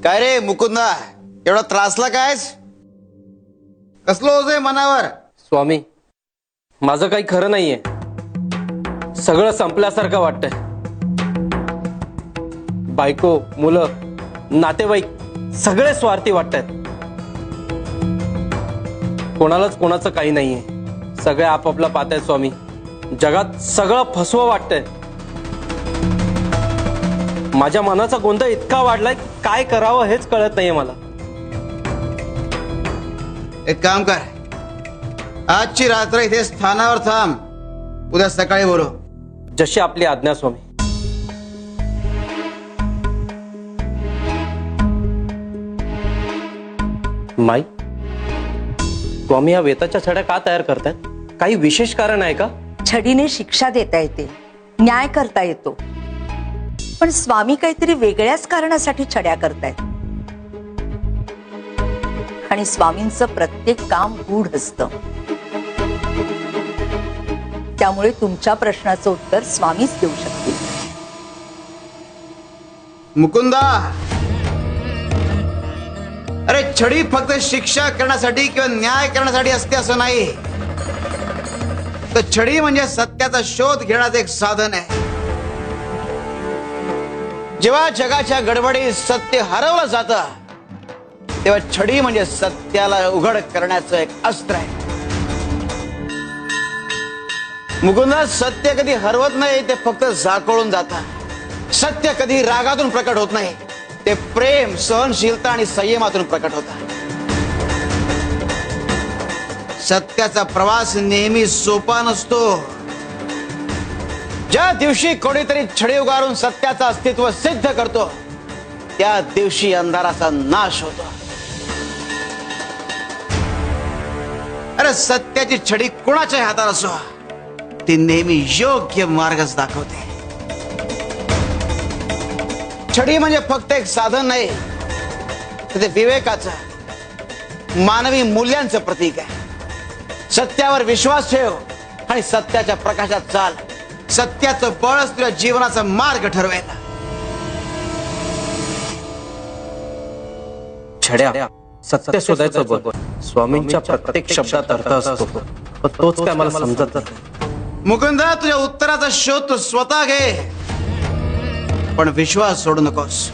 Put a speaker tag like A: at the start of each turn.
A: काय रे मुकुंदा, एवढा त्रासला कायस? कसलं होतंय मनावर?
B: स्वामी, माझं काही खरं नाहीये. सगळं संपल्यासारखं वाटतंय. बायको, मुलं, नातेवाईक सगळे स्वार्थी वाटतायत. कोणालाच कोणाचं काही नाहीये. सगळे आपापला पाहतायत स्वामी. जगात सगळं फसवं वाटतंय. माझ्या मनाचा गोंधळ इतका वाढलाय की काय करावं हेच कळत नाहीये मला.
A: एक काम कर, आजची रात्र इथे स्थानावर थांब, उद्या सकाळी बोलू.
B: जशी आपली आज्ञा स्वामी. माई, स्वामी या वेताच्या छड्या का तयार करतायत? काही विशेष कारण आहे का?
C: छडीने शिक्षा देता येते, न्याय करता येतो, पण स्वामी काहीतरी वेगळ्याच कारणासाठी छड्या करतायत. आणि स्वामींचं प्रत्येक काम गूढ असतं. त्यामुळे तुमच्या प्रश्नाचं उत्तर स्वामीच देऊ शकतील.
A: मुकुंदा, अरे छडी फक्त शिक्षा करण्यासाठी किंवा न्याय करण्यासाठी असते असं नाही. तर छडी म्हणजे सत्याचा शोध घेण्याचं एक साधन आहे. जेव्हा जगाच्या गडबडीत सत्य हरवलं जातं, तेव्हा छडी म्हणजे सत्याला उघड करण्याचं एक अस्त्र आहे. मुकुंदा, सत्य कधी हरवत नाही, ते फक्त झाकोळून जातं. सत्य कधी रागातून प्रकट होत नाही, ते प्रेम, सहनशीलता आणि संयमातून प्रकट होतं. सत्याचा प्रवास नेहमी सोपा नसतो. ज्या दिवशी कोणीतरी छडी उगारून सत्याचं अस्तित्व सिद्ध करतो, त्या दिवशी अंधाराचा नाश होतो. अरे सत्याची छडी कुणाच्या हातात असो, ती नेहमी योग्य मार्गच दाखवते. छडी म्हणजे फक्त एक साधन नाही, तर ते विवेकाचं, मानवी मूल्यांचं प्रतीक आहे. सत्यावर विश्वास ठेव आणि सत्याच्या प्रकाशात चाल. सत्याचं बळच तुझ्या जीवनाचा मार्ग ठरवेल.
B: छड्या सत्य शोधायचं बळ. स्वामींच्या प्रत्येक शब्दात अर्थ असतो, पण तोच काय मला समजत नाही.
A: मुकुंदा, तुझ्या उत्तराचा शोध तू स्वतः घे, पण विश्वास सोडू नकोस.